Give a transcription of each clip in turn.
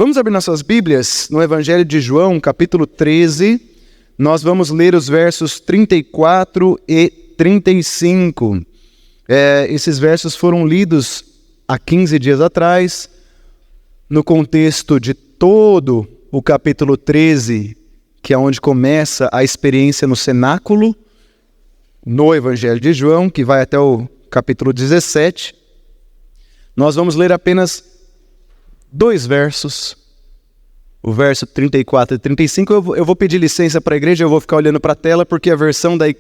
Vamos abrir nossas Bíblias no Evangelho de João, capítulo 13. Nós vamos ler os versos 34 e 35. Esses versos foram lidos há 15 dias atrás, no contexto de todo o capítulo 13, que é onde começa a experiência no cenáculo, no Evangelho de João, que vai até o capítulo 17. Nós vamos ler apenas 2 versos, o verso 34 e 35. Eu vou pedir licença para a igreja, eu vou ficar olhando para a tela, porque a versão que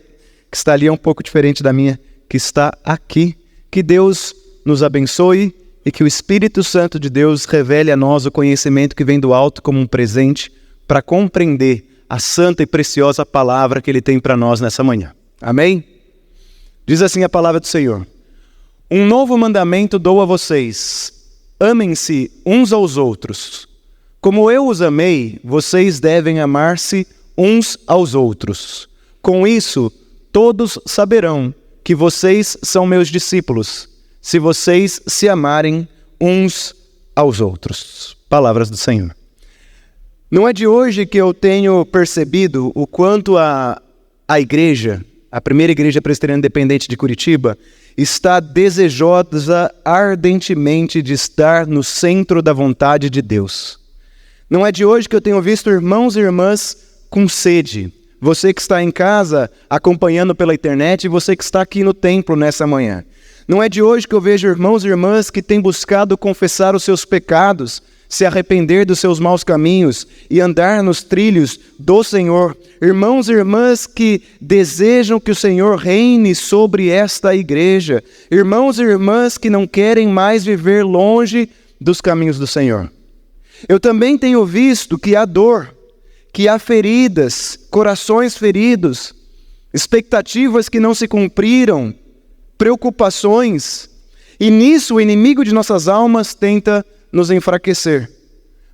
está ali é um pouco diferente da minha, que está aqui. Que Deus nos abençoe e que o Espírito Santo de Deus revele a nós o conhecimento que vem do alto como um presente para compreender a santa e preciosa palavra que Ele tem para nós nessa manhã. Amém? Diz assim a palavra do Senhor: um novo mandamento dou a vocês: amem-se uns aos outros. Como eu os amei, vocês devem amar-se uns aos outros. Com isso, todos saberão que vocês são meus discípulos, se vocês se amarem uns aos outros. Palavras do Senhor. Não é de hoje que eu tenho percebido o quanto a igreja, a primeira igreja presbiteriana independente de Curitiba, está desejosa ardentemente de estar no centro da vontade de Deus. Não é de hoje que eu tenho visto irmãos e irmãs com sede. Você que está em casa acompanhando pela internet e você que está aqui no templo nessa manhã. Não é de hoje que eu vejo irmãos e irmãs que têm buscado confessar os seus pecados, se arrepender dos seus maus caminhos e andar nos trilhos do Senhor. Irmãos e irmãs que desejam que o Senhor reine sobre esta igreja. Irmãos e irmãs que não querem mais viver longe dos caminhos do Senhor. Eu também tenho visto que há dor, que há feridas, corações feridos, expectativas que não se cumpriram, preocupações, e nisso o inimigo de nossas almas tenta nos enfraquecer.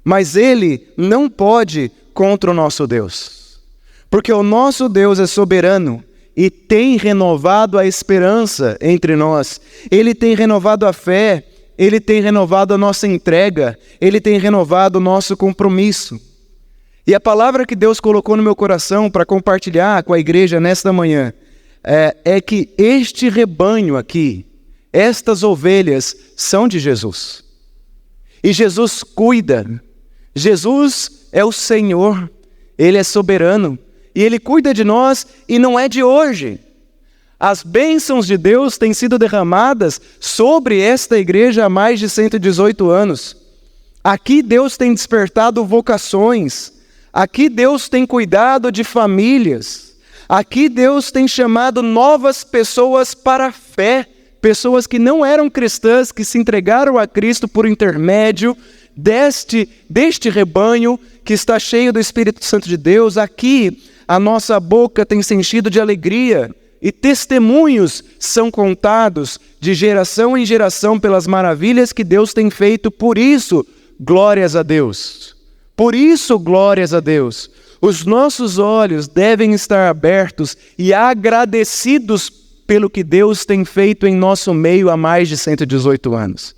Mas ele não pode contra o nosso Deus, porque o nosso Deus é soberano e tem renovado a esperança entre nós. Ele tem renovado a fé, ele tem renovado a nossa entrega, ele tem renovado o nosso compromisso. E a palavra que Deus colocou no meu coração para compartilhar com a igreja nesta manhã é que este rebanho aqui, estas ovelhas, são de Jesus. E Jesus cuida. Jesus é o Senhor. Ele é soberano. E Ele cuida de nós e não é de hoje. As bênçãos de Deus têm sido derramadas sobre esta igreja há mais de 118 anos. Aqui Deus tem despertado vocações. Aqui Deus tem cuidado de famílias. Aqui Deus tem chamado novas pessoas para a fé. Pessoas que não eram cristãs, que se entregaram a Cristo por intermédio deste rebanho que está cheio do Espírito Santo de Deus. Aqui a nossa boca tem se enchido de alegria e testemunhos são contados de geração em geração pelas maravilhas que Deus tem feito. Por isso, glórias a Deus. Por isso, glórias a Deus. Os nossos olhos devem estar abertos e agradecidos pelo que Deus tem feito em nosso meio há mais de 118 anos.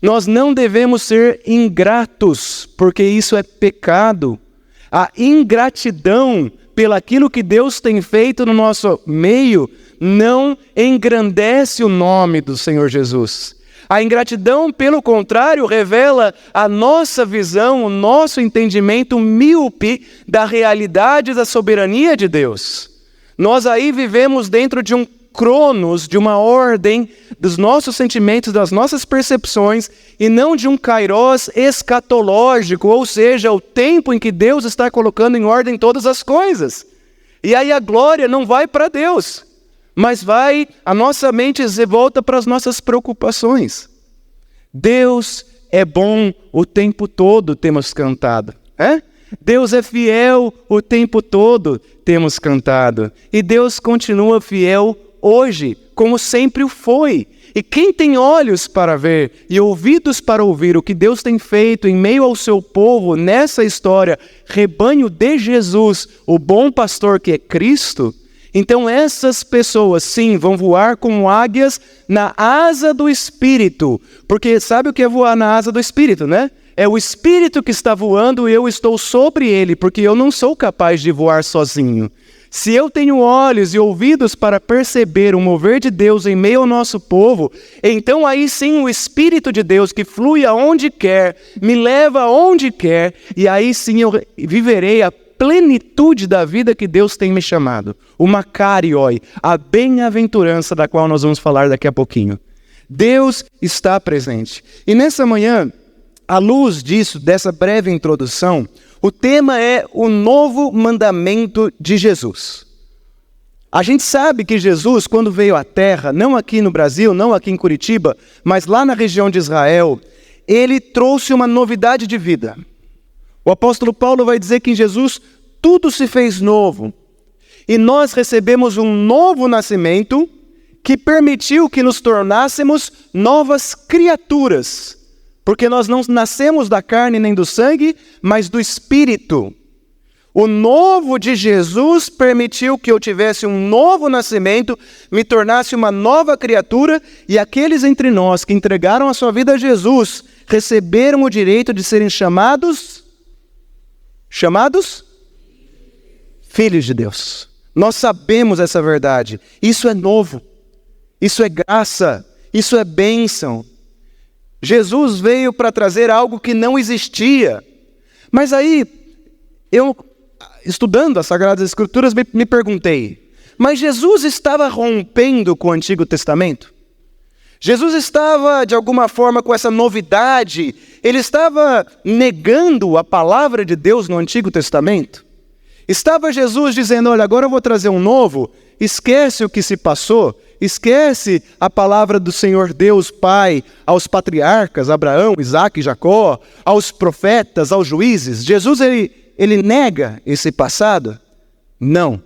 Nós não devemos ser ingratos, porque isso é pecado. A ingratidão pelaquilo que Deus tem feito no nosso meio não engrandece o nome do Senhor Jesus. A ingratidão, pelo contrário, revela a nossa visão, o nosso entendimento míope da realidade da soberania de Deus. Nós aí vivemos dentro de um cronos, de uma ordem dos nossos sentimentos, das nossas percepções, e não de um kairós escatológico, ou seja, o tempo em que Deus está colocando em ordem todas as coisas. E aí a glória não vai para Deus, mas a nossa mente se volta para as nossas preocupações. Deus é bom o tempo todo, temos cantado. Deus é fiel o tempo todo, temos cantado. E Deus continua fiel hoje, como sempre o foi. E quem tem olhos para ver e ouvidos para ouvir o que Deus tem feito em meio ao seu povo nessa história, rebanho de Jesus, o bom pastor que é Cristo, então essas pessoas, sim, vão voar como águias na asa do Espírito. Porque sabe o que é voar na asa do Espírito, né? É o Espírito que está voando e eu estou sobre ele, porque eu não sou capaz de voar sozinho. Se eu tenho olhos e ouvidos para perceber o mover de Deus em meio ao nosso povo, então aí sim o Espírito de Deus que flui aonde quer, me leva aonde quer, e aí sim eu viverei a plenitude da vida que Deus tem me chamado. O makarioi, a bem-aventurança da qual nós vamos falar daqui a pouquinho. Deus está presente. E nessa manhã, à luz disso, dessa breve introdução, o tema é o novo mandamento de Jesus. A gente sabe que Jesus, quando veio à Terra, não aqui no Brasil, não aqui em Curitiba, mas lá na região de Israel, ele trouxe uma novidade de vida. O apóstolo Paulo vai dizer que em Jesus tudo se fez novo. E nós recebemos um novo nascimento que permitiu que nos tornássemos novas criaturas. Porque nós não nascemos da carne nem do sangue, mas do Espírito. O novo de Jesus permitiu que eu tivesse um novo nascimento, me tornasse uma nova criatura, e aqueles entre nós que entregaram a sua vida a Jesus, receberam o direito de serem chamados filhos de Deus. Nós sabemos essa verdade. Isso é novo, isso é graça, isso é bênção. Jesus veio para trazer algo que não existia. Mas aí, eu, estudando as Sagradas Escrituras, me perguntei, mas Jesus estava rompendo com o Antigo Testamento? Jesus estava, de alguma forma, com essa novidade, ele estava negando a palavra de Deus no Antigo Testamento? Estava Jesus dizendo, olha, agora eu vou trazer um novo, esquece o que se passou, esquece a palavra do Senhor Deus Pai aos patriarcas, Abraão, Isaque e Jacó, aos profetas, aos juízes. Jesus, ele nega esse passado? Não.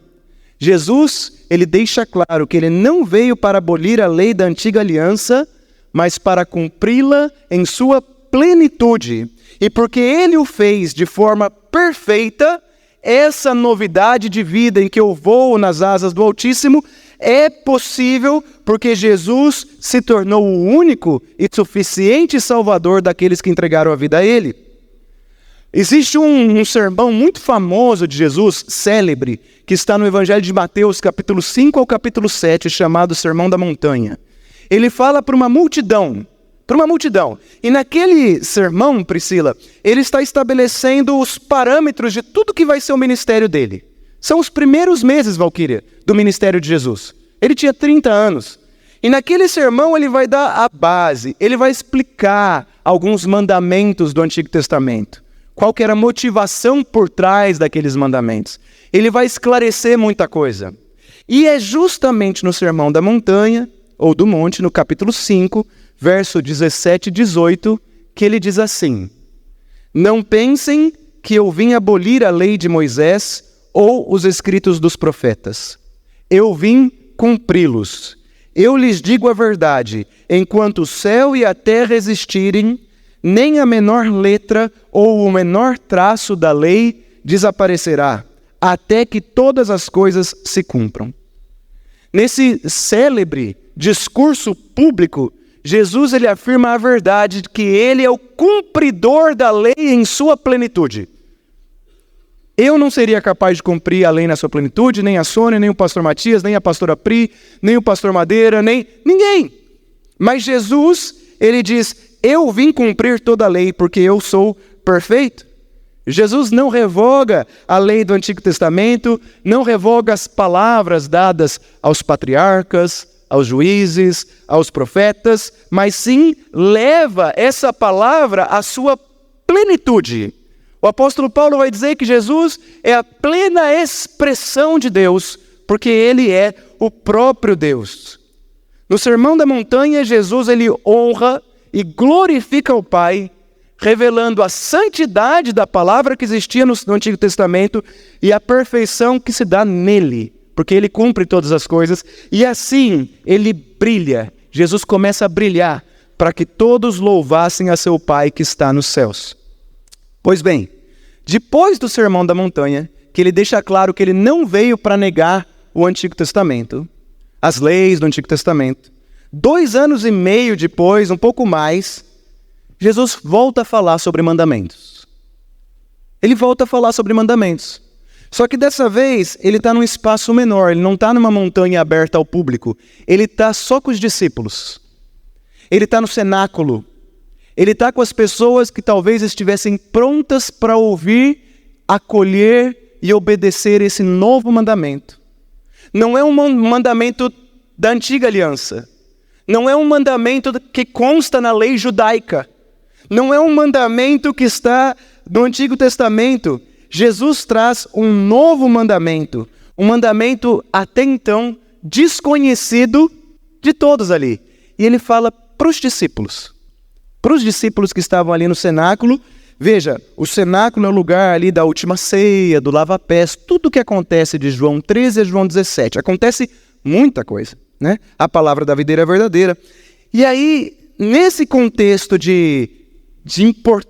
Jesus, ele deixa claro que ele não veio para abolir a lei da antiga aliança, mas para cumpri-la em sua plenitude. E porque ele o fez de forma perfeita, essa novidade de vida em que eu voo nas asas do Altíssimo é possível porque Jesus se tornou o único e suficiente Salvador daqueles que entregaram a vida a Ele. Existe um sermão muito famoso de Jesus, célebre, que está no Evangelho de Mateus, capítulo 5 ao capítulo 7, chamado Sermão da Montanha. Ele fala para uma multidão. E naquele sermão, Priscila, ele está estabelecendo os parâmetros de tudo que vai ser o ministério dele. São os primeiros meses, Valquíria, do ministério de Jesus. Ele tinha 30 anos. E naquele sermão ele vai dar a base, ele vai explicar alguns mandamentos do Antigo Testamento. Qual que era a motivação por trás daqueles mandamentos. Ele vai esclarecer muita coisa. E é justamente no Sermão da Montanha, ou do Monte, no capítulo 5, verso 17 e 18, que ele diz assim: não pensem que eu vim abolir a lei de Moisés ou os escritos dos profetas. Eu vim cumpri-los. Eu lhes digo a verdade, enquanto o céu e a terra existirem, nem a menor letra ou o menor traço da lei desaparecerá, até que todas as coisas se cumpram. Nesse célebre discurso público, Jesus ele afirma a verdade de que ele é o cumpridor da lei em sua plenitude. Eu não seria capaz de cumprir a lei na sua plenitude, nem a Sônia, nem o pastor Matias, nem a pastora Pri, nem o pastor Madeira, nem ninguém. Mas Jesus, ele diz, eu vim cumprir toda a lei porque eu sou perfeito. Jesus não revoga a lei do Antigo Testamento, não revoga as palavras dadas aos patriarcas, aos juízes, aos profetas, mas sim leva essa palavra à sua plenitude. O apóstolo Paulo vai dizer que Jesus é a plena expressão de Deus, porque ele é o próprio Deus. No Sermão da Montanha, Jesus ele honra e glorifica o Pai, revelando a santidade da palavra que existia no Antigo Testamento e a perfeição que se dá nele, porque ele cumpre todas as coisas, e assim ele brilha. Jesus começa a brilhar para que todos louvassem a seu Pai que está nos céus. Pois bem, depois do Sermão da Montanha, que ele deixa claro que ele não veio para negar o Antigo Testamento, as leis do Antigo Testamento, 2 anos e meio depois, um pouco mais, Jesus volta a falar sobre mandamentos. Ele volta a falar sobre mandamentos. Só que dessa vez, ele está num espaço menor, ele não está numa montanha aberta ao público. Ele está só com os discípulos. Ele está no cenáculo. Ele está com as pessoas que talvez estivessem prontas para ouvir, acolher e obedecer esse novo mandamento. Não é um mandamento da antiga aliança. Não é um mandamento que consta na lei judaica. Não é um mandamento que está no Antigo Testamento. Jesus traz um novo mandamento. Um mandamento até então desconhecido de todos ali. E ele fala para os discípulos. Para os discípulos que estavam ali no cenáculo. Veja, o cenáculo é o lugar ali da última ceia, do lava-pés. Tudo o que acontece de João 13 a João 17. Acontece muita coisa, né? A palavra da videira é verdadeira. E aí, nesse contexto de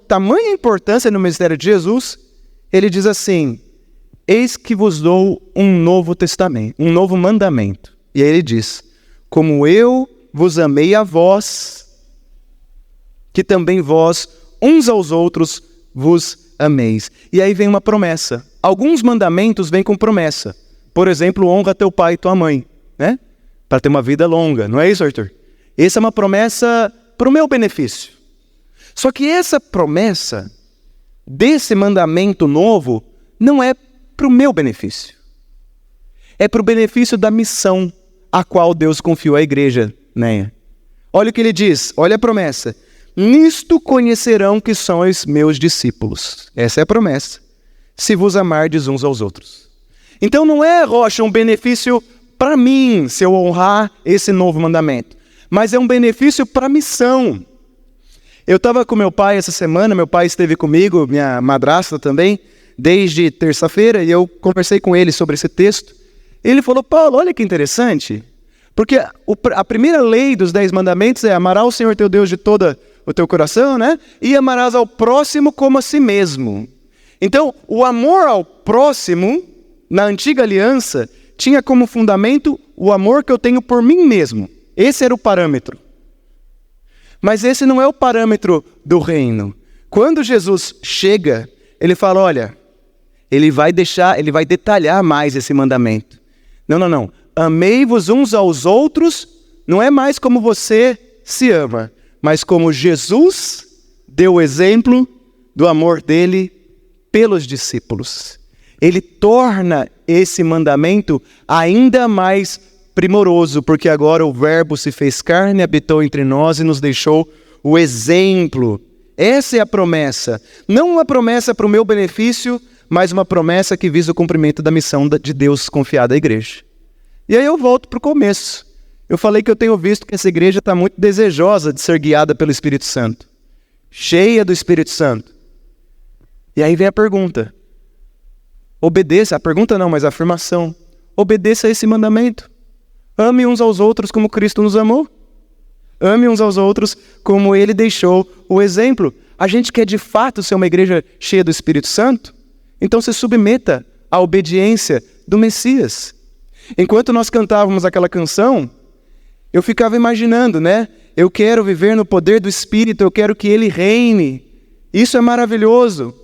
tamanha importância no ministério de Jesus, ele diz assim: eis que vos dou um novo testamento, um novo mandamento. E aí ele diz: como eu vos amei a vós, que também vós, uns aos outros, vos ameis. E aí vem uma promessa. Alguns mandamentos vêm com promessa. Por exemplo, honra teu pai e tua mãe, né? Para ter uma vida longa. Não é isso, Arthur? Essa é uma promessa para o meu benefício. Só que essa promessa desse mandamento novo não é para o meu benefício. É para o benefício da missão a qual Deus confiou à igreja, né? Olha o que ele diz, olha a promessa. Nisto conhecerão que sois meus discípulos. Essa é a promessa. Se vos amardes uns aos outros. Então não é, Rocha, um benefício para mim, se eu honrar esse novo mandamento. Mas é um benefício para a missão. Eu estava com meu pai essa semana, meu pai esteve comigo, minha madrasta também, desde terça-feira, e eu conversei com ele sobre esse texto. Ele falou: Paulo, olha que interessante, porque a primeira lei dos 10 mandamentos é amarás o Senhor teu Deus de todo o teu coração, né? E amarás ao próximo como a si mesmo. Então, o amor ao próximo, na antiga aliança, tinha como fundamento o amor que eu tenho por mim mesmo. Esse era o parâmetro. Mas esse não é o parâmetro do reino. Quando Jesus chega, ele fala, olha, ele vai detalhar mais esse mandamento. Não. Amei-vos uns aos outros, não é mais como você se ama, mas como Jesus deu o exemplo do amor dele pelos discípulos. Ele torna esse mandamento ainda mais primoroso, porque agora o Verbo se fez carne, habitou entre nós e nos deixou o exemplo. Essa é a promessa. Não uma promessa para o meu benefício, mas uma promessa que visa o cumprimento da missão de Deus confiada à igreja. E aí eu volto para o começo. Eu falei que eu tenho visto que essa igreja está muito desejosa de ser guiada pelo Espírito Santo. Cheia do Espírito Santo. E aí vem a pergunta. Obedeça, a pergunta não, mas a afirmação. Obedeça a esse mandamento. Ame uns aos outros como Cristo nos amou. Ame uns aos outros como Ele deixou o exemplo. A gente quer de fato ser uma igreja cheia do Espírito Santo? Então se submeta à obediência do Messias. Enquanto nós cantávamos aquela canção, eu ficava imaginando, né? Eu quero viver no poder do Espírito, eu quero que Ele reine. Isso é maravilhoso.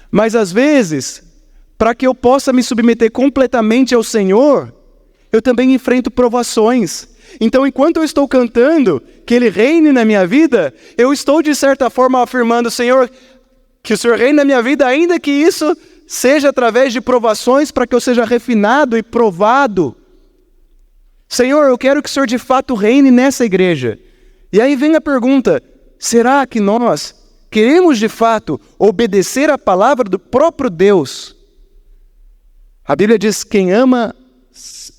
Mas às vezes, para que eu possa me submeter completamente ao Senhor, eu também enfrento provações. Então, enquanto eu estou cantando que Ele reine na minha vida, eu estou de certa forma afirmando, Senhor, que o Senhor reine na minha vida, ainda que isso seja através de provações, para que eu seja refinado e provado. Senhor, eu quero que o Senhor de fato reine nessa igreja. E aí vem a pergunta, será que nós queremos de fato obedecer à palavra do próprio Deus? A Bíblia diz, quem ama,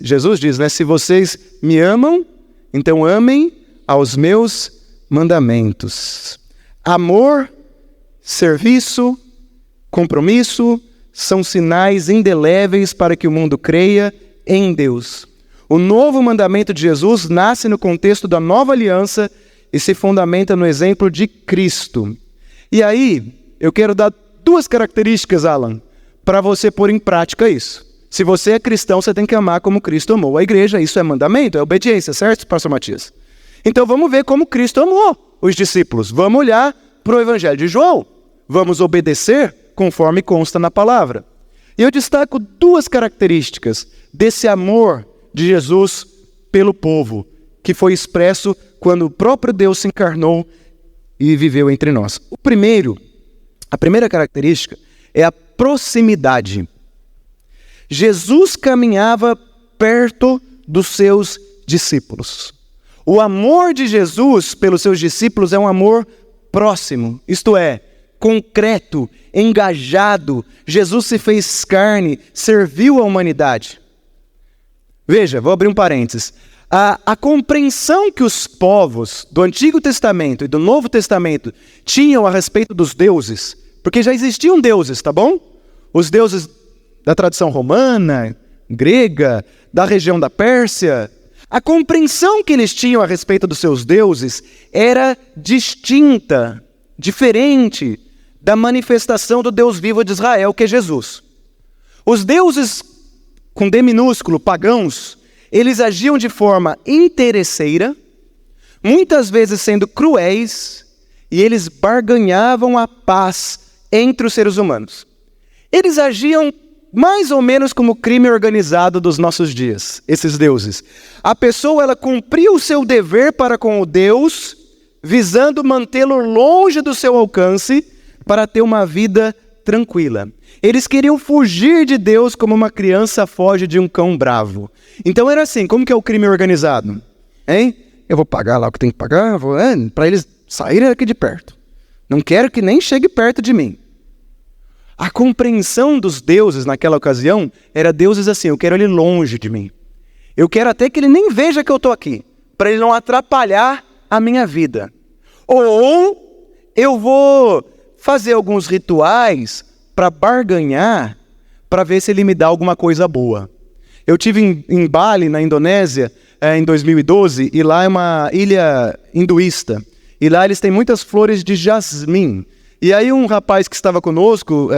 Jesus diz, né? Se vocês me amam, então amem aos meus mandamentos. Amor, serviço, compromisso, são sinais indeléveis para que o mundo creia em Deus. O novo mandamento de Jesus nasce no contexto da nova aliança e se fundamenta no exemplo de Cristo. E aí, eu quero dar 2 características, Alan, para você pôr em prática isso. Se você é cristão, você tem que amar como Cristo amou a igreja. Isso é mandamento, é obediência, certo, pastor Matias? Então vamos ver como Cristo amou os discípulos. Vamos olhar para o Evangelho de João. Vamos obedecer conforme consta na palavra. E eu destaco duas características desse amor de Jesus pelo povo, que foi expresso quando o próprio Deus se encarnou e viveu entre nós. A primeira característica é a proximidade. Jesus caminhava perto dos seus discípulos. O amor de Jesus pelos seus discípulos é um amor próximo, isto é, concreto, engajado. Jesus se fez carne, serviu a humanidade. Veja, vou abrir um parênteses. A compreensão que os povos do Antigo Testamento e do Novo Testamento tinham a respeito dos deuses, porque já existiam deuses, tá bom? Os deuses da tradição romana, grega, da região da Pérsia. A compreensão que eles tinham a respeito dos seus deuses era distinta, diferente da manifestação do Deus vivo de Israel, que é Jesus. Os deuses, com D minúsculo, pagãos, eles agiam de forma interesseira, muitas vezes sendo cruéis, e eles barganhavam a paz entre os seres humanos. Eles agiam mais ou menos como o crime organizado dos nossos dias, esses deuses. A pessoa, ela cumpria o seu dever para com o Deus, visando mantê-lo longe do seu alcance, para ter uma vida tranquila. Eles queriam fugir de Deus como uma criança foge de um cão bravo. Então era assim, como que é o crime organizado? Hein? Eu vou pagar lá o que tem que pagar, para eles saírem aqui de perto. Não quero que nem chegue perto de mim. A compreensão dos deuses naquela ocasião era deuses assim, eu quero ele longe de mim. Eu quero até que ele nem veja que eu estou aqui, para ele não atrapalhar a minha vida. Ou eu vou fazer alguns rituais para barganhar, para ver se ele me dá alguma coisa boa. Eu tive em Bali, na Indonésia, em 2012, e lá é uma ilha hinduísta. E lá eles têm muitas flores de jasmim. E aí um rapaz que estava conosco,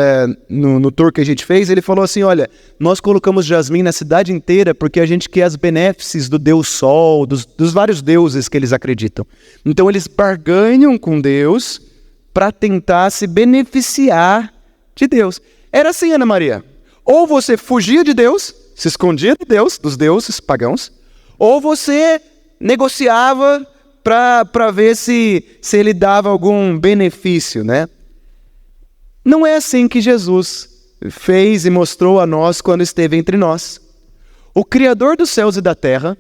no tour que a gente fez, ele falou assim, olha, nós colocamos jasmim na cidade inteira porque a gente quer as benéfices do Deus Sol, dos vários deuses que eles acreditam. Então eles barganham com Deus para tentar se beneficiar de Deus. Era assim, Ana Maria. Ou você fugia de Deus, se escondia de Deus, dos deuses pagãos, ou você negociava para ver se ele dava algum benefício, né? Não é assim que Jesus fez e mostrou a nós quando esteve entre nós. O Criador dos céus e da terra,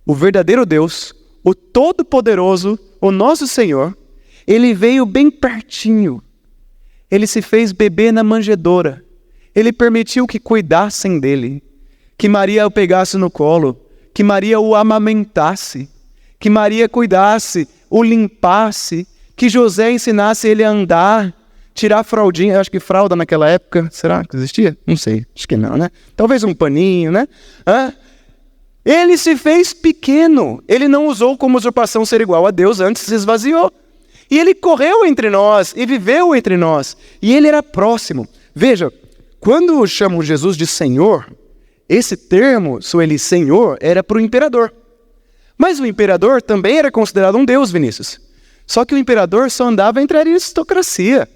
o verdadeiro Deus, o Todo-Poderoso, o nosso Senhor, ele veio bem pertinho. Ele se fez bebê na manjedoura. Ele permitiu que cuidassem dele, que Maria o pegasse no colo, que Maria o amamentasse, que Maria cuidasse, o limpasse, que José ensinasse ele a andar, tirar a fraldinha, eu acho que fralda naquela época, será que existia? Não sei, acho que não, né? Talvez um paninho, né? Ele se fez pequeno, ele não usou como usurpação ser igual a Deus, antes se esvaziou. E ele correu entre nós e viveu entre nós, e ele era próximo. Veja, quando chamam Jesus de Senhor, esse termo, Sueli, Senhor, era para o imperador. Mas o imperador também era considerado um deus, Vinícius. Só que o imperador só andava entre a aristocracia,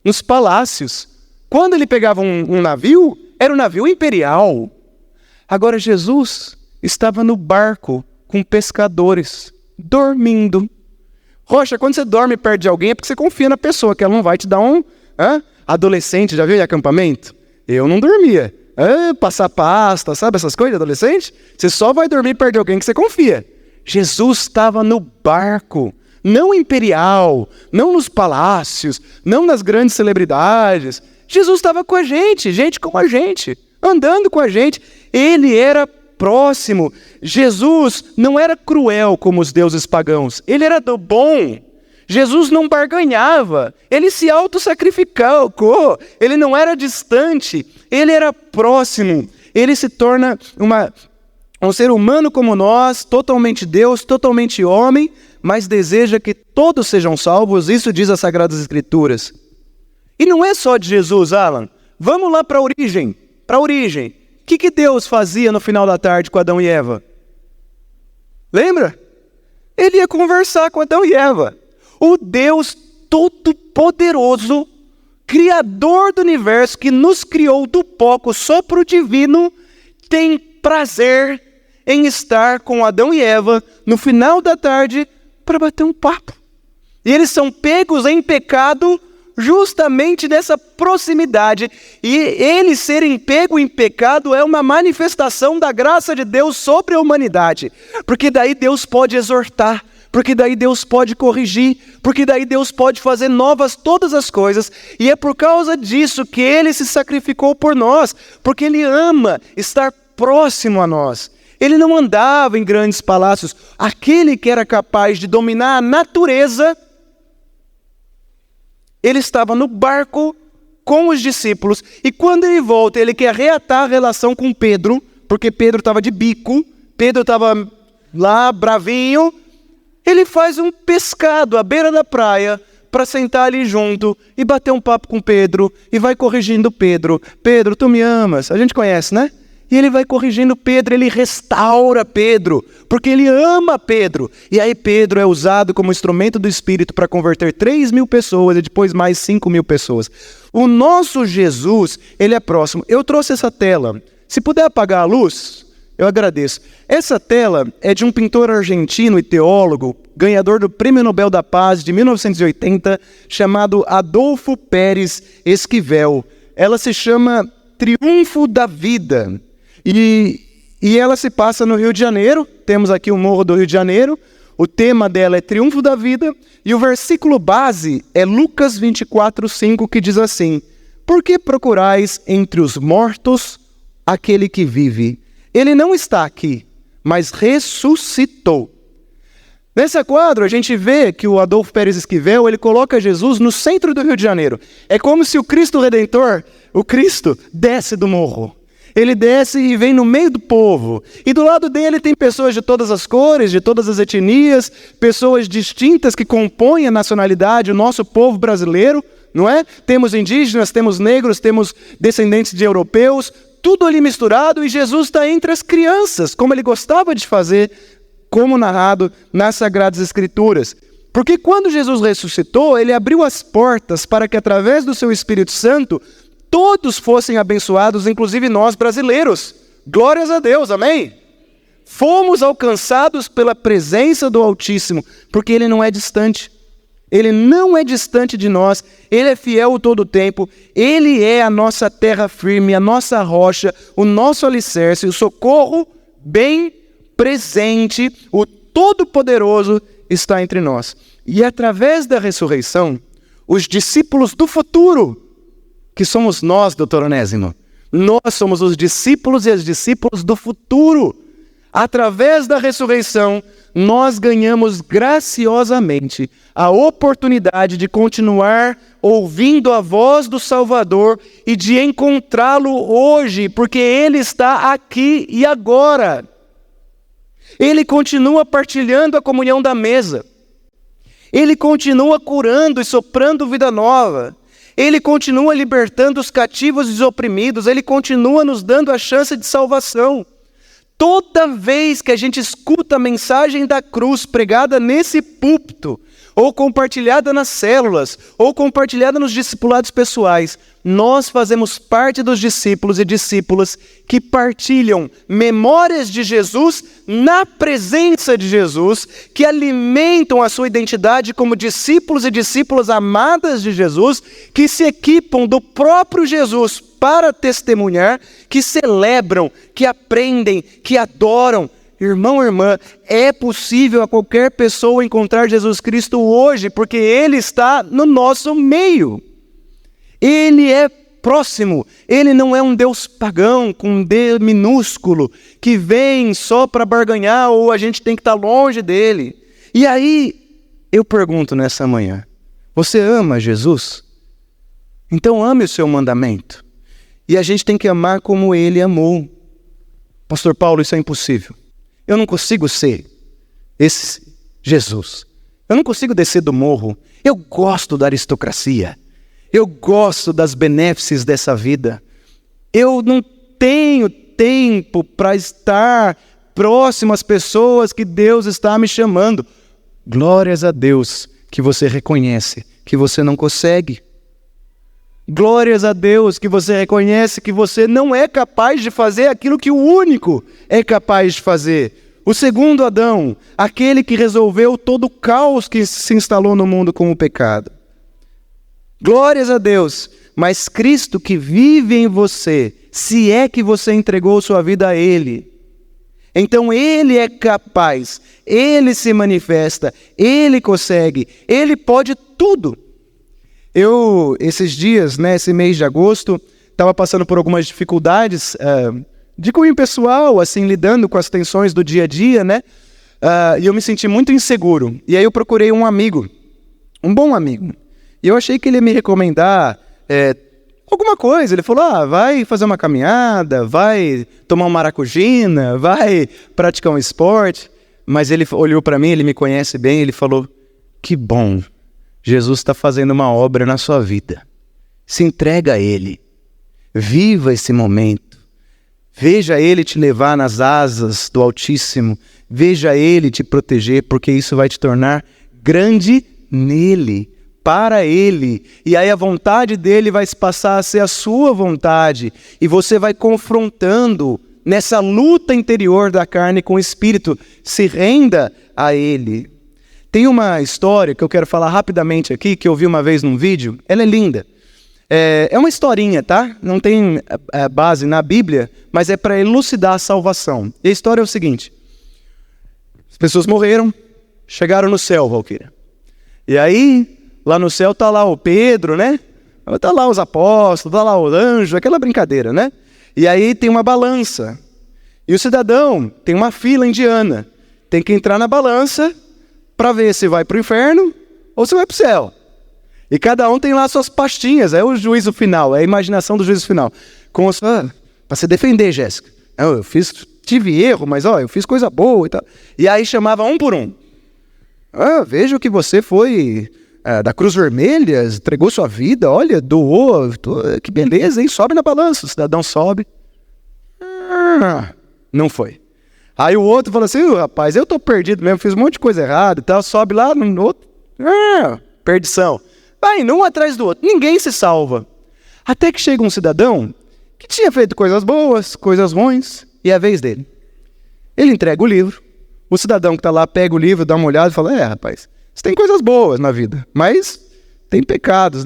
nos palácios. Quando ele pegava um navio, era um navio imperial. Agora Jesus estava no barco com pescadores, dormindo. Rocha, quando você dorme perto de alguém é porque você confia na pessoa, que ela não vai te dar adolescente, já viu em acampamento? Eu não dormia. Passar pasta, sabe essas coisas, adolescente? Você só vai dormir perto de alguém que você confia. Jesus estava no barco, não imperial, não nos palácios, não nas grandes celebridades. Jesus estava com a gente como a gente, andando com a gente. Ele era próximo. Jesus não era cruel como os deuses pagãos, ele era do bom. Jesus não barganhava, ele se auto-sacrificou, ele não era distante, ele era próximo. Ele se torna um ser humano como nós, totalmente Deus, totalmente homem, mas deseja que todos sejam salvos, isso diz as Sagradas Escrituras. E não é só de Jesus, Alan. Vamos lá para a origem. O que Deus fazia no final da tarde com Adão e Eva? Lembra? Ele ia conversar com Adão e Eva. O Deus Todo-Poderoso, Criador do universo, que nos criou do pó com o sopro divino, tem prazer em estar com Adão e Eva no final da tarde para bater um papo. E eles são pegos em pecado justamente nessa proximidade. E eles serem pegos em pecado é uma manifestação da graça de Deus sobre a humanidade. Porque daí Deus pode exortar, porque daí Deus pode corrigir, porque daí Deus pode fazer novas todas as coisas. E é por causa disso que Ele se sacrificou por nós, porque Ele ama estar próximo a nós. Ele não andava em grandes palácios. Aquele que era capaz de dominar a natureza, ele estava no barco com os discípulos. E quando ele volta, ele quer reatar a relação com Pedro, porque Pedro estava de bico, Pedro estava lá bravinho. Ele faz um pescado à beira da praia para sentar ali junto e bater um papo com Pedro. E vai corrigindo Pedro. Pedro, tu me amas. A gente conhece, né? E ele vai corrigindo Pedro, ele restaura Pedro, porque ele ama Pedro. E aí Pedro é usado como instrumento do Espírito para converter 3.000 pessoas e depois mais 5.000 pessoas. O nosso Jesus, ele é próximo. Eu trouxe essa tela. Se puder apagar a luz, eu agradeço. Essa tela é de um pintor argentino e teólogo, ganhador do Prêmio Nobel da Paz de 1980, chamado Adolfo Pérez Esquivel. Ela se chama Triunfo da Vida. E ela se passa no Rio de Janeiro. Temos aqui o Morro do Rio de Janeiro. O tema dela é Triunfo da Vida. E o versículo base é Lucas 24:5, que diz assim: por que procurais entre os mortos aquele que vive? Ele não está aqui, mas ressuscitou. Nesse quadro, a gente vê que o Adolfo Pérez Esquivel, ele coloca Jesus no centro do Rio de Janeiro. É como se o Cristo Redentor, o Cristo, desce do morro. Ele desce e vem no meio do povo. E do lado dele tem pessoas de todas as cores, de todas as etnias, pessoas distintas que compõem a nacionalidade, o nosso povo brasileiro, não é? Temos indígenas, temos negros, temos descendentes de europeus, tudo ali misturado, e Jesus está entre as crianças, como ele gostava de fazer, como narrado nas Sagradas Escrituras. Porque quando Jesus ressuscitou, ele abriu as portas para que através do seu Espírito Santo todos fossem abençoados, inclusive nós brasileiros. Glórias a Deus, amém? Fomos alcançados pela presença do Altíssimo, porque Ele não é distante. Ele não é distante de nós, Ele é fiel todo o tempo, Ele é a nossa terra firme, a nossa rocha, o nosso alicerce, o socorro bem presente, o Todo-Poderoso está entre nós. E através da ressurreição, os discípulos do futuro, que somos nós, doutor Onésimo. Nós somos os discípulos e as discípulas do futuro. Através da ressurreição, nós ganhamos graciosamente a oportunidade de continuar ouvindo a voz do Salvador e de encontrá-lo hoje, porque Ele está aqui e agora. Ele continua partilhando a comunhão da mesa. Ele continua curando e soprando vida nova. Ele continua libertando os cativos e os oprimidos. Ele continua nos dando a chance de salvação. Toda vez que a gente escuta a mensagem da cruz pregada nesse púlpito, ou compartilhada nas células, ou compartilhada nos discipulados pessoais, nós fazemos parte dos discípulos e discípulas que partilham memórias de Jesus na presença de Jesus, que alimentam a sua identidade como discípulos e discípulas amadas de Jesus, que se equipam do próprio Jesus para testemunhar, que celebram, que aprendem, que adoram. Irmão, irmã, é possível a qualquer pessoa encontrar Jesus Cristo hoje, porque Ele está no nosso meio. Ele é próximo, Ele não é um Deus pagão, com um D minúsculo, que vem só para barganhar ou a gente tem que estar longe dEle. E aí, eu pergunto nessa manhã, você ama Jesus? Então ame o seu mandamento. E a gente tem que amar como Ele amou. Pastor Paulo, isso é impossível. Eu não consigo ser esse Jesus. Eu não consigo descer do morro. Eu gosto da aristocracia. Eu gosto das benéfices dessa vida. Eu não tenho tempo para estar próximo às pessoas que Deus está me chamando. Glórias a Deus que você reconhece que você não consegue. Glórias a Deus que você reconhece que você não é capaz de fazer aquilo que o único é capaz de fazer. O segundo Adão, aquele que resolveu todo o caos que se instalou no mundo com o pecado. Glórias a Deus, mas Cristo que vive em você, se é que você entregou sua vida a Ele. Então Ele é capaz, Ele se manifesta, Ele consegue, Ele pode tudo. Eu, esses dias, esse mês de agosto, estava passando por algumas dificuldades de cunho pessoal, assim, lidando com as tensões do dia a dia, e eu me senti muito inseguro. E aí eu procurei um amigo, um bom amigo, e eu achei que ele ia me recomendar alguma coisa. Ele falou, vai fazer uma caminhada, vai tomar uma maracujina, vai praticar um esporte. Mas ele olhou para mim, ele me conhece bem, ele falou, que bom, Jesus está fazendo uma obra na sua vida. Se entrega a Ele. Viva esse momento. Veja Ele te levar nas asas do Altíssimo. Veja Ele te proteger, porque isso vai te tornar grande nele, para Ele. E aí a vontade dele vai se passar a ser a sua vontade. E você vai confrontando nessa luta interior da carne com o Espírito. Se renda a Ele. Tem uma história que eu quero falar rapidamente aqui, que eu vi uma vez num vídeo. Ela é linda. É uma historinha, tá? Não tem base na Bíblia, mas é para elucidar a salvação. E a história é o seguinte. As pessoas morreram, chegaram no céu, Valquíria. E aí, lá no céu tá lá o Pedro, Tá lá os apóstolos, tá lá o anjo, aquela brincadeira, E aí tem uma balança. E o cidadão tem uma fila indiana. Tem que entrar na balança para ver se vai para o inferno ou se vai para o céu. E cada um tem lá suas pastinhas, é o juízo final, é a imaginação do juízo final. Para se defender, Jéssica. Eu tive erro, mas eu fiz coisa boa e tal. E aí chamava um por um. Vejo que você foi da Cruz Vermelha, entregou sua vida, olha, doou, que beleza, hein? Sobe na balança. O cidadão sobe. Não foi. Aí o outro fala assim, rapaz, eu tô perdido mesmo, fiz um monte de coisa errada e tal, sobe lá no outro, perdição. Vai um atrás do outro, ninguém se salva. Até que chega um cidadão que tinha feito coisas boas, coisas ruins, e é a vez dele. Ele entrega o livro, o cidadão que está lá pega o livro, dá uma olhada e fala, rapaz, você tem coisas boas na vida, mas tem pecados,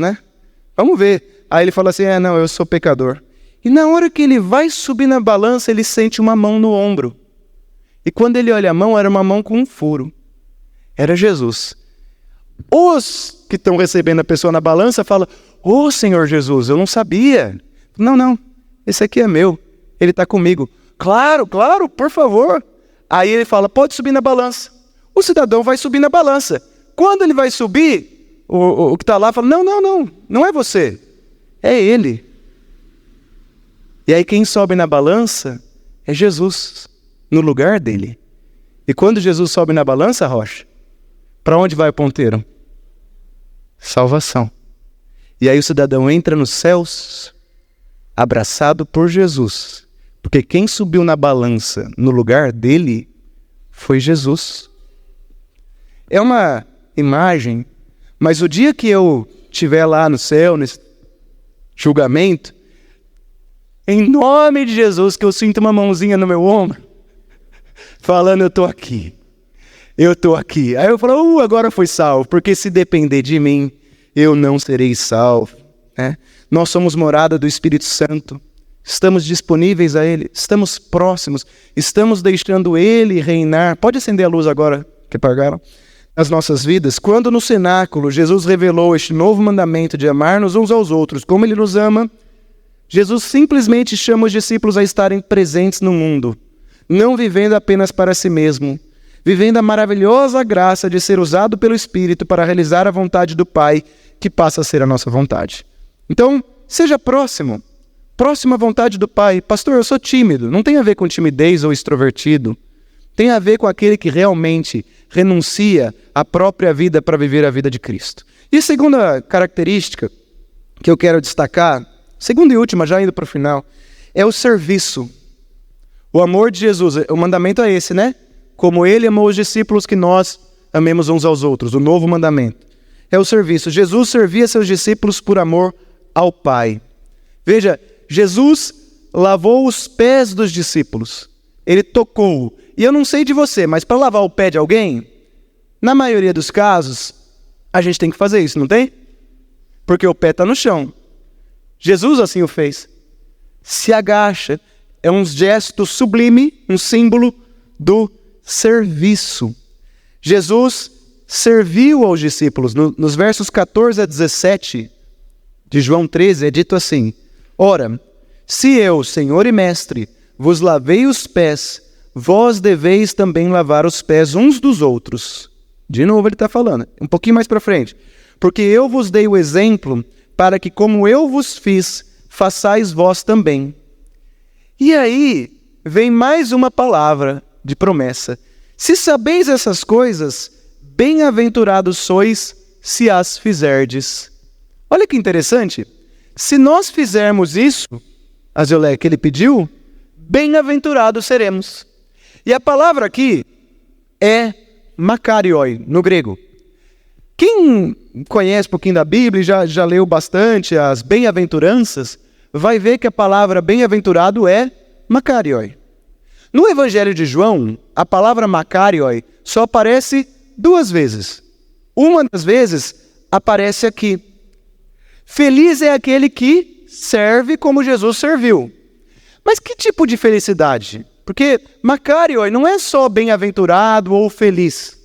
Vamos ver. Aí ele fala assim, não, eu sou pecador. E na hora que ele vai subir na balança, ele sente uma mão no ombro. E quando ele olha a mão, era uma mão com um furo. Era Jesus. Os que estão recebendo a pessoa na balança falam, Senhor Jesus, eu não sabia. Não, esse aqui é meu. Ele está comigo. Claro, por favor. Aí ele fala, pode subir na balança. O cidadão vai subir na balança. Quando ele vai subir, o que está lá fala, não é você. É ele. E aí quem sobe na balança é Jesus. No lugar dele. E quando Jesus sobe na balança, Rocha, para onde vai o ponteiro? Salvação. E aí o cidadão entra nos céus, abraçado por Jesus. Porque quem subiu na balança no lugar dele foi Jesus. É uma imagem, mas o dia que eu estiver lá no céu, nesse julgamento, em nome de Jesus, que eu sinto uma mãozinha no meu ombro, falando, eu estou aqui. Aí eu falo, agora foi salvo, porque se depender de mim, eu não serei salvo. Nós somos morada do Espírito Santo, estamos disponíveis a Ele, estamos próximos, estamos deixando Ele reinar. Pode acender a luz agora, que apagaram, nas nossas vidas. Quando no cenáculo Jesus revelou este novo mandamento de amar-nos uns aos outros, como Ele nos ama, Jesus simplesmente chama os discípulos a estarem presentes no mundo, não vivendo apenas para si mesmo, vivendo a maravilhosa graça de ser usado pelo Espírito para realizar a vontade do Pai, que passa a ser a nossa vontade. Então, seja próximo à vontade do Pai. Pastor, eu sou tímido. Não tem a ver com timidez ou extrovertido. Tem a ver com aquele que realmente renuncia à própria vida para viver a vida de Cristo. E a segunda característica que eu quero destacar, segunda e última, já indo para o final, é o serviço. O amor de Jesus, o mandamento é esse, Como Ele amou os discípulos que nós amemos uns aos outros, o novo mandamento. É o serviço. Jesus servia seus discípulos por amor ao Pai. Veja, Jesus lavou os pés dos discípulos. Ele tocou. E eu não sei de você, mas para lavar o pé de alguém, na maioria dos casos, a gente tem que fazer isso, não tem? Porque o pé está no chão. Jesus assim o fez. Se agacha. É um gesto sublime, um símbolo do serviço. Jesus serviu aos discípulos. Nos versos 14 a 17 de João 13 é dito assim: Ora, se eu, Senhor e Mestre, vos lavei os pés, vós deveis também lavar os pés uns dos outros. De novo ele está falando, um pouquinho mais para frente. Porque eu vos dei o exemplo, para que como eu vos fiz, façais vós também. E aí vem mais uma palavra de promessa. Se sabeis essas coisas, bem-aventurados sois se as fizerdes. Olha que interessante. Se nós fizermos isso, Azolé, que ele pediu, bem-aventurados seremos. E a palavra aqui é makarioi, no grego. Quem conhece um pouquinho da Bíblia e já leu bastante as bem-aventuranças, vai ver que a palavra bem-aventurado é makarioi. No Evangelho de João, a palavra makarioi só aparece 2 vezes. Uma das vezes aparece aqui. Feliz é aquele que serve como Jesus serviu. Mas que tipo de felicidade? Porque makarioi não é só bem-aventurado ou feliz.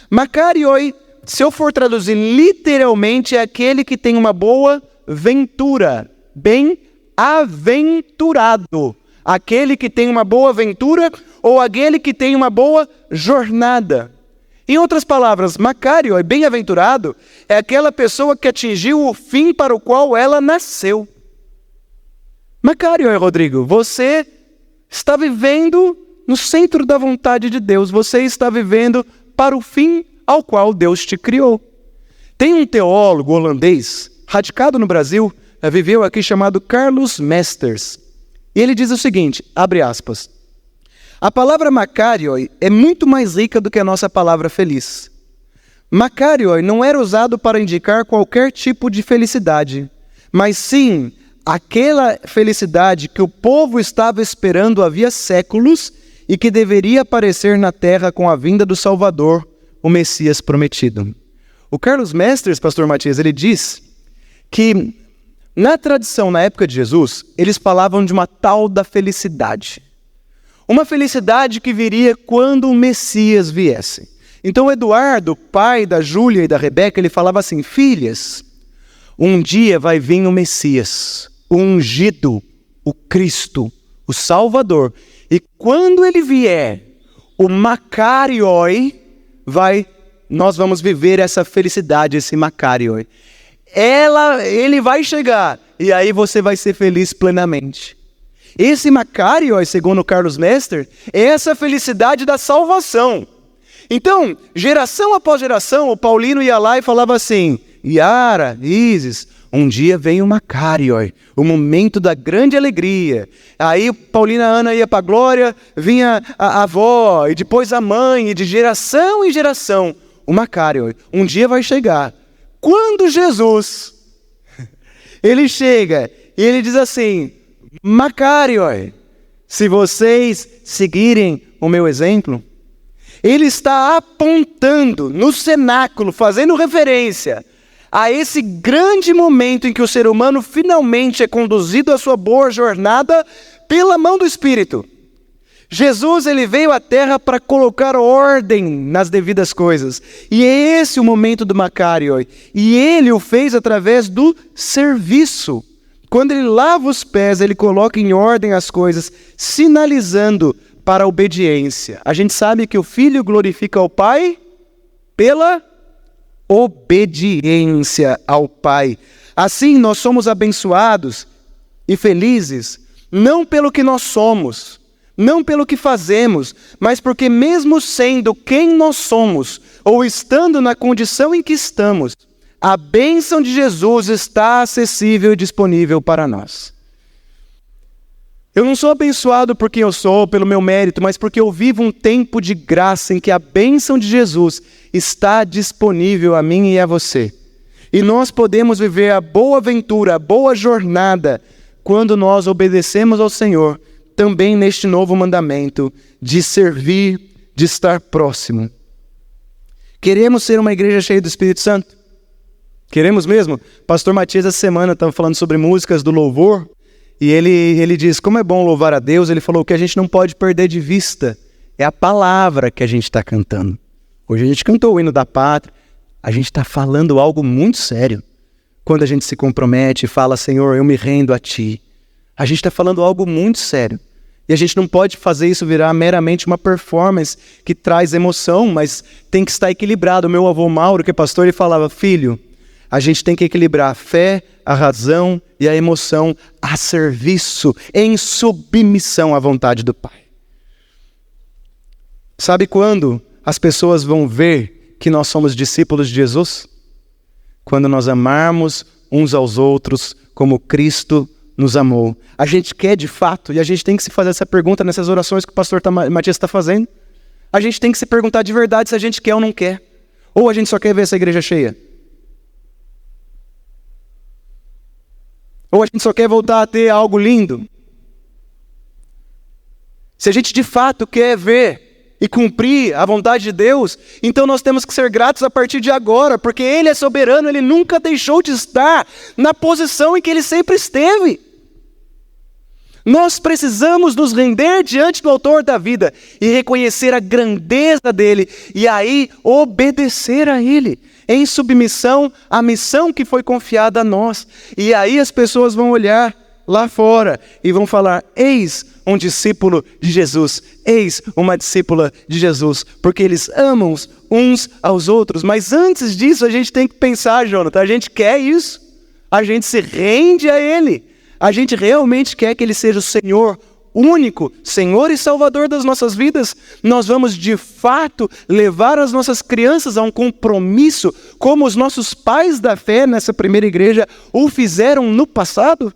Makarioi, se eu for traduzir literalmente, é aquele que tem uma boa ventura. Bem-aventurado. Aquele que tem uma boa ventura ou aquele que tem uma boa jornada. Em outras palavras, makarioi, bem-aventurado, é aquela pessoa que atingiu o fim para o qual ela nasceu. Makarioi, Rodrigo, você está vivendo no centro da vontade de Deus. Você está vivendo para o fim ao qual Deus te criou. Tem um teólogo holandês, radicado no Brasil, viveu aqui, chamado Carlos Mesters. E ele diz o seguinte, abre aspas, a palavra makarioi é muito mais rica do que a nossa palavra feliz. Makarioi não era usado para indicar qualquer tipo de felicidade, mas sim aquela felicidade que o povo estava esperando havia séculos e que deveria aparecer na terra com a vinda do Salvador, o Messias prometido. O Carlos Mesters, pastor Matias, ele diz que na tradição, na época de Jesus, eles falavam de uma tal da felicidade. Uma felicidade que viria quando o Messias viesse. Então Eduardo, pai da Júlia e da Rebeca, ele falava assim, filhas, um dia vai vir o Messias, o ungido, o Cristo, o Salvador. E quando ele vier, o makarioi nós vamos viver essa felicidade, esse makarioi. Ele vai chegar e aí você vai ser feliz plenamente. Esse makarioi, segundo Carlos Mester, é essa felicidade da salvação. Então, geração após geração, o Paulino ia lá e falava assim, Yara, Isis, um dia vem o makarioi, o momento da grande alegria. Aí Paulina Ana ia para a glória, vinha a avó, e depois a mãe, e de geração em geração, o makarioi. Um dia vai chegar. Quando Jesus, ele chega e ele diz assim, makarioi, se vocês seguirem o meu exemplo, ele está apontando no cenáculo, fazendo referência a esse grande momento em que o ser humano finalmente é conduzido à sua boa jornada pela mão do Espírito. Jesus, ele veio à terra para colocar ordem nas devidas coisas. E é esse o momento do makarioi. E ele o fez através do serviço. Quando ele lava os pés, ele coloca em ordem as coisas, sinalizando para a obediência. A gente sabe que o Filho glorifica ao Pai pela obediência ao Pai. Assim, nós somos abençoados e felizes, não pelo que nós somos, não pelo que fazemos, mas porque mesmo sendo quem nós somos, ou estando na condição em que estamos, a bênção de Jesus está acessível e disponível para nós. Eu não sou abençoado por quem eu sou, pelo meu mérito, mas porque eu vivo um tempo de graça em que a bênção de Jesus está disponível a mim e a você. E nós podemos viver a boa aventura, a boa jornada, quando nós obedecemos ao Senhor, também neste novo mandamento de servir, de estar próximo. Queremos ser uma igreja cheia do Espírito Santo? Queremos mesmo? Pastor Matias, essa semana, estava falando sobre músicas do louvor, e ele diz, como é bom louvar a Deus, ele falou que a gente não pode perder de vista, é a palavra que a gente está cantando. Hoje a gente cantou o hino da pátria, a gente está falando algo muito sério. Quando a gente se compromete e fala, Senhor, eu me rendo a Ti, a gente está falando algo muito sério. E a gente não pode fazer isso virar meramente uma performance que traz emoção, mas tem que estar equilibrado. O meu avô Mauro, que é pastor, ele falava, filho, a gente tem que equilibrar a fé, a razão e a emoção a serviço, em submissão à vontade do Pai. Sabe quando as pessoas vão ver que nós somos discípulos de Jesus? Quando nós amarmos uns aos outros como Cristo nos amou. A gente quer de fato, e a gente tem que se fazer essa pergunta nessas orações que o pastor Matias está fazendo. A gente tem que se perguntar de verdade se a gente quer ou não quer. Ou a gente só quer ver essa igreja cheia. Ou a gente só quer voltar a ter algo lindo. Se a gente de fato quer ver e cumprir a vontade de Deus, então nós temos que ser gratos a partir de agora, porque Ele é soberano, Ele nunca deixou de estar na posição em que Ele sempre esteve. Nós precisamos nos render diante do Autor da vida e reconhecer a grandeza dEle e aí obedecer a Ele, em submissão à missão que foi confiada a nós. E aí as pessoas vão olhar lá fora e vão falar, eis um discípulo de Jesus, eis uma discípula de Jesus, porque eles amam uns aos outros. Mas antes disso a gente tem que pensar, Jonathan, a gente quer isso, a gente se rende a Ele, a gente realmente quer que Ele seja o Senhor único, Senhor e Salvador das nossas vidas. Nós vamos de fato levar as nossas crianças a um compromisso, como os nossos pais da fé nessa primeira igreja o fizeram no passado?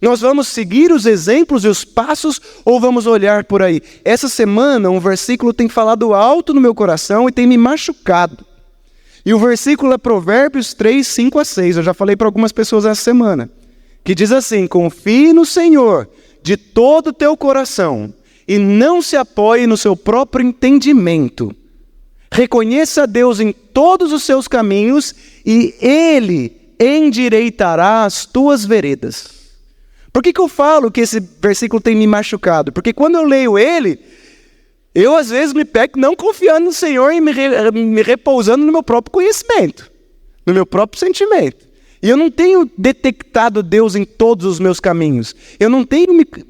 Nós vamos seguir os exemplos e os passos ou vamos olhar por aí? Essa semana um versículo tem falado alto no meu coração e tem me machucado. E o versículo é Provérbios 3, 5 a 6. Eu já falei para algumas pessoas essa semana. Que diz assim, confie no Senhor de todo o teu coração e não se apoie no seu próprio entendimento. Reconheça a Deus em todos os seus caminhos e Ele endireitará as tuas veredas. Por que eu falo que esse versículo tem me machucado? Porque quando eu leio ele, eu às vezes me pego não confiando no Senhor e me repousando no meu próprio conhecimento, no meu próprio sentimento. E eu não tenho detectado Deus em todos os meus caminhos. Eu não tenho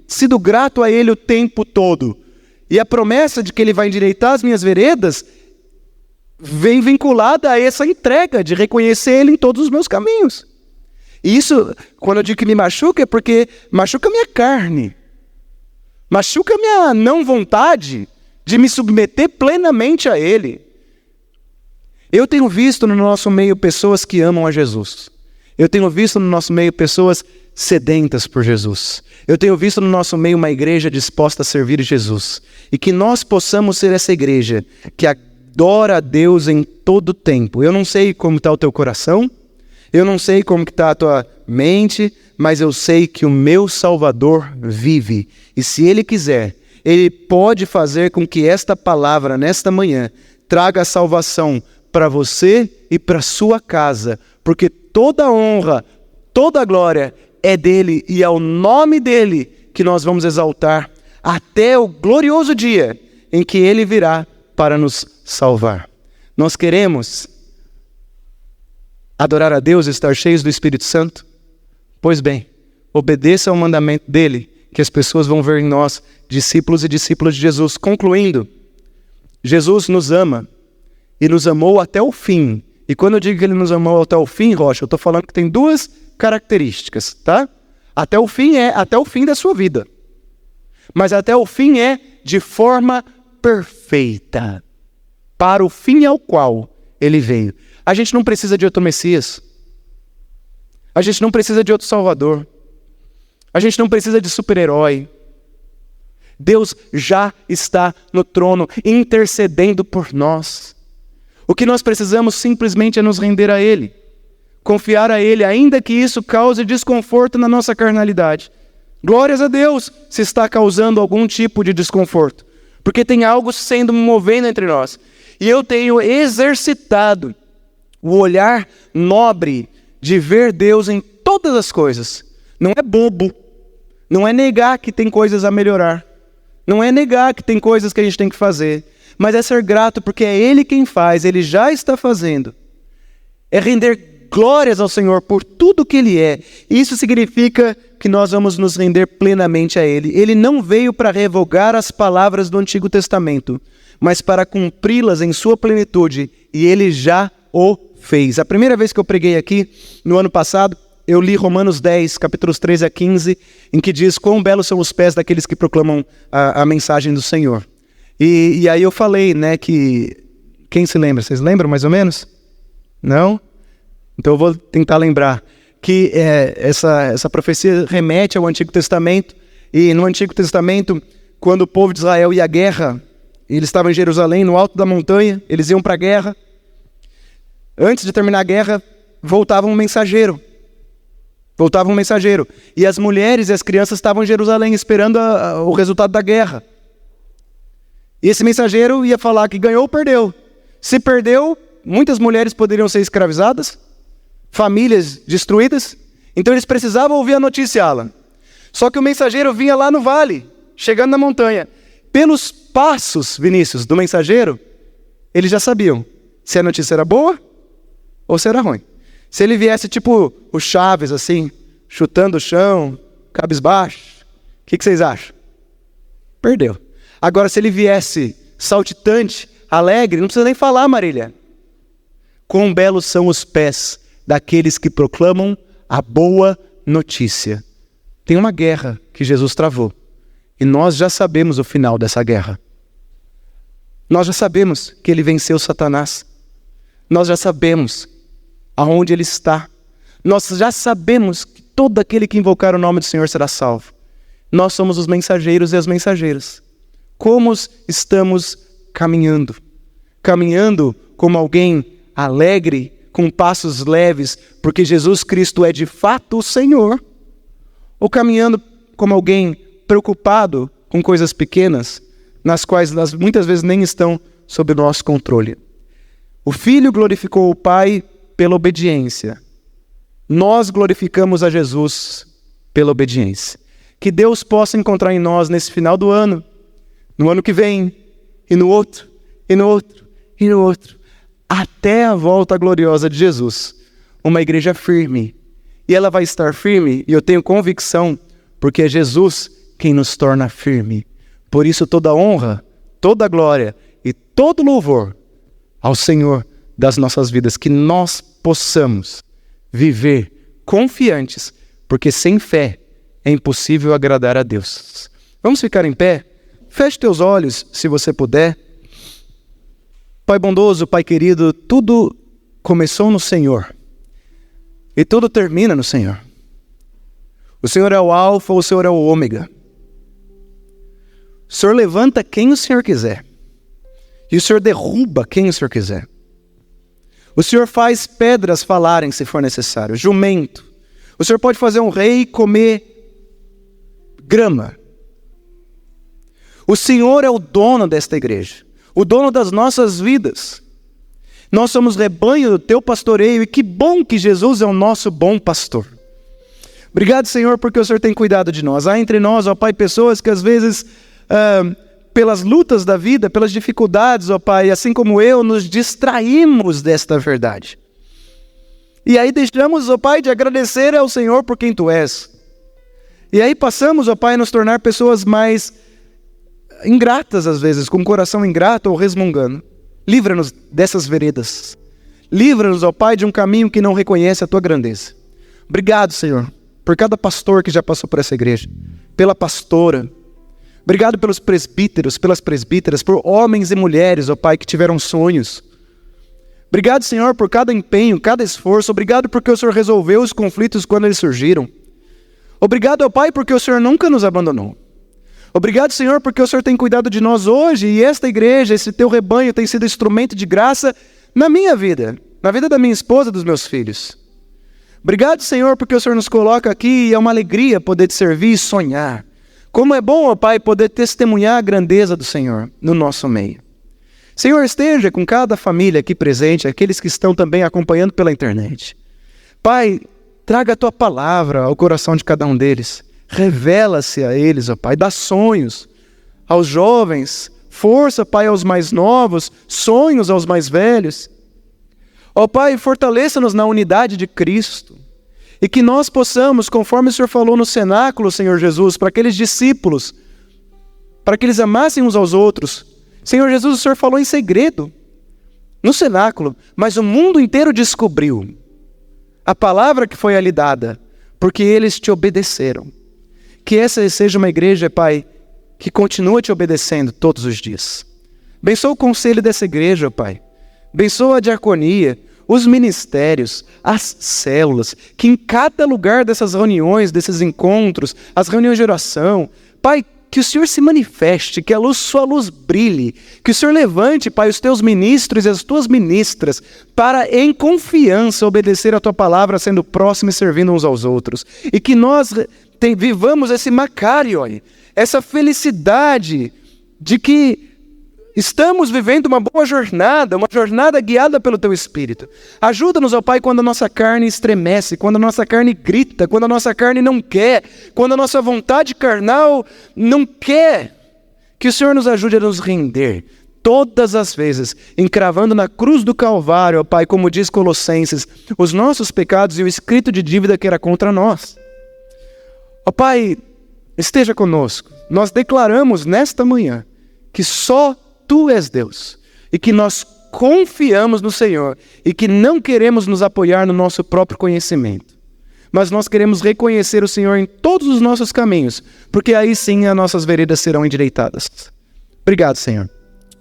sido grato a Ele o tempo todo. E a promessa de que Ele vai endireitar as minhas veredas vem vinculada a essa entrega de reconhecer Ele em todos os meus caminhos. E isso, quando eu digo que me machuca, é porque machuca a minha carne. Machuca a minha não vontade de me submeter plenamente a Ele. Eu tenho visto no nosso meio pessoas que amam a Jesus. Eu tenho visto no nosso meio pessoas sedentas por Jesus. Eu tenho visto no nosso meio uma igreja disposta a servir Jesus. E que nós possamos ser essa igreja que adora a Deus em todo o tempo. Eu não sei como está o teu coração, eu não sei como está a tua mente, mas eu sei que o meu Salvador vive. E se Ele quiser, Ele pode fazer com que esta palavra, nesta manhã, traga a salvação para você e para sua casa, porque toda a honra, toda a glória é dele e é o nome dele que nós vamos exaltar até o glorioso dia em que ele virá para nos salvar. Nós queremos adorar a Deus e estar cheios do Espírito Santo? Pois bem, obedeça ao mandamento dele, que as pessoas vão ver em nós discípulos e discípulas de Jesus. Concluindo, Jesus nos ama e nos amou até o fim. E quando eu digo que Ele nos amou até o fim, Rocha, eu estou falando que tem duas características, tá? Até o fim é até o fim da sua vida. Mas até o fim é de forma perfeita, para o fim ao qual Ele veio. A gente não precisa de outro Messias. A gente não precisa de outro Salvador. A gente não precisa de super-herói. Deus já está no trono, intercedendo por nós. O que nós precisamos simplesmente é nos render a Ele, confiar a Ele, ainda que isso cause desconforto na nossa carnalidade. Glórias a Deus se está causando algum tipo de desconforto, porque tem algo sendo movendo entre nós. E eu tenho exercitado o olhar nobre de ver Deus em todas as coisas. Não é bobo, não é negar que tem coisas a melhorar, não é negar que tem coisas que a gente tem que fazer, mas é ser grato porque é Ele quem faz, Ele já está fazendo. É render glórias ao Senhor por tudo que Ele é. Isso significa que nós vamos nos render plenamente a Ele. Ele não veio para revogar as palavras do Antigo Testamento, mas para cumpri-las em sua plenitude, e Ele já o fez. A primeira vez que eu preguei aqui, no ano passado, eu li Romanos 10, capítulos 13 a 15, em que diz quão belos são os pés daqueles que proclamam a mensagem do Senhor. E aí eu falei, né, que... Quem se lembra? Vocês lembram mais ou menos? Não? Então eu vou tentar lembrar que essa profecia remete ao Antigo Testamento, e no Antigo Testamento, quando o povo de Israel ia à guerra, eles estavam em Jerusalém, no alto da montanha, eles iam para a guerra. Antes de terminar a guerra, voltava um mensageiro. E as mulheres e as crianças estavam em Jerusalém esperando o resultado da guerra. E esse mensageiro ia falar que ganhou ou perdeu. Se perdeu, muitas mulheres poderiam ser escravizadas, famílias destruídas. Então eles precisavam ouvir a noticiá-la. Só que o mensageiro vinha lá no vale, chegando na montanha. Pelos passos, Vinícius, do mensageiro, eles já sabiam se a notícia era boa ou se era ruim. Se ele viesse tipo o Chaves, assim, chutando o chão, cabisbaixo, o que vocês acham? Perdeu. Agora, se ele viesse saltitante, alegre, não precisa nem falar, Marília. Quão belos são os pés daqueles que proclamam a boa notícia. Tem uma guerra que Jesus travou. E nós já sabemos o final dessa guerra. Nós já sabemos que ele venceu Satanás. Nós já sabemos aonde ele está. Nós já sabemos que todo aquele que invocar o nome do Senhor será salvo. Nós somos os mensageiros e as mensageiras. Como estamos caminhando? Caminhando como alguém alegre, com passos leves, porque Jesus Cristo é de fato o Senhor? Ou caminhando como alguém preocupado com coisas pequenas, nas quais elas muitas vezes nem estão sob o nosso controle? O Filho glorificou o Pai pela obediência. Nós glorificamos a Jesus pela obediência. Que Deus possa encontrar em nós nesse final do ano, no ano que vem, e no outro, e no outro, e no outro, até a volta gloriosa de Jesus, uma igreja firme. E ela vai estar firme, e eu tenho convicção, porque é Jesus quem nos torna firme. Por isso toda honra, toda glória e todo louvor ao Senhor das nossas vidas, que nós possamos viver confiantes, porque sem fé é impossível agradar a Deus. Vamos ficar em pé? Feche teus olhos, se você puder. Pai bondoso, Pai querido, tudo começou no Senhor e tudo termina no Senhor. O Senhor é o Alfa, o Senhor é o Ômega. O Senhor levanta quem o Senhor quiser e o Senhor derruba quem o Senhor quiser. O Senhor faz pedras falarem se for necessário, jumento. O Senhor pode fazer um rei comer grama. O Senhor é o dono desta igreja, o dono das nossas vidas. Nós somos rebanho do teu pastoreio, e que bom que Jesus é o nosso bom pastor. Obrigado, Senhor, porque o Senhor tem cuidado de nós. Há entre nós, ó Pai, pessoas que às vezes, pelas lutas da vida, pelas dificuldades, ó Pai, assim como eu, nos distraímos desta verdade. E aí deixamos, ó Pai, de agradecer ao Senhor por quem Tu és. E aí passamos, ó Pai, a nos tornar pessoas mais ingratas às vezes, com o coração ingrato ou resmungando. Livra-nos dessas veredas. Livra-nos, ó Pai, de um caminho que não reconhece a Tua grandeza. Obrigado, Senhor, por cada pastor que já passou por essa igreja, pela pastora. Obrigado pelos presbíteros, pelas presbíteras, por homens e mulheres, ó Pai, que tiveram sonhos. Obrigado, Senhor, por cada empenho, cada esforço. Obrigado porque o Senhor resolveu os conflitos quando eles surgiram. Obrigado, ó Pai, porque o Senhor nunca nos abandonou. Obrigado, Senhor, porque o Senhor tem cuidado de nós hoje e esta igreja, esse teu rebanho tem sido instrumento de graça na minha vida, na vida da minha esposa e dos meus filhos. Obrigado, Senhor, porque o Senhor nos coloca aqui e é uma alegria poder te servir e sonhar. Como é bom, ó Pai, poder testemunhar a grandeza do Senhor no nosso meio. Senhor, esteja com cada família aqui presente, aqueles que estão também acompanhando pela internet. Pai, traga a Tua palavra ao coração de cada um deles. Revela-se a eles, ó Pai, dá sonhos aos jovens, força, Pai, aos mais novos, sonhos aos mais velhos. Ó Pai, fortaleça-nos na unidade de Cristo e que nós possamos, conforme o Senhor falou no cenáculo, Senhor Jesus, para aqueles discípulos, para que eles amassem uns aos outros. Senhor Jesus, o Senhor falou em segredo, no cenáculo, mas o mundo inteiro descobriu a palavra que foi ali dada, porque eles te obedeceram. Que essa seja uma igreja, Pai, que continua te obedecendo todos os dias. Abençoa o conselho dessa igreja, Pai. Abençoa a diaconia, os ministérios, as células, que em cada lugar dessas reuniões, desses encontros, as reuniões de oração, Pai, que o Senhor se manifeste, que sua luz brilhe, que o Senhor levante, Pai, os teus ministros e as tuas ministras, para em confiança obedecer a tua palavra, sendo próximo e servindo uns aos outros. E que nós vivamos esse Makarioi, essa felicidade de que estamos vivendo uma boa jornada, uma jornada guiada pelo Teu Espírito. Ajuda-nos, ó Pai, quando a nossa carne estremece, quando a nossa carne grita, quando a nossa carne não quer, quando a nossa vontade carnal não quer. Que o Senhor nos ajude a nos render todas as vezes, encravando na cruz do Calvário, ó Pai, como diz Colossenses, os nossos pecados e o escrito de dívida que era contra nós. Ó Pai, esteja conosco. Nós declaramos nesta manhã que só Tu és Deus, e que nós confiamos no Senhor, e que não queremos nos apoiar no nosso próprio conhecimento, mas nós queremos reconhecer o Senhor em todos os nossos caminhos, porque aí sim as nossas veredas serão endireitadas. Obrigado, Senhor,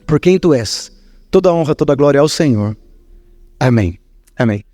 por quem Tu és. Toda honra, toda glória ao Senhor. Amém. Amém.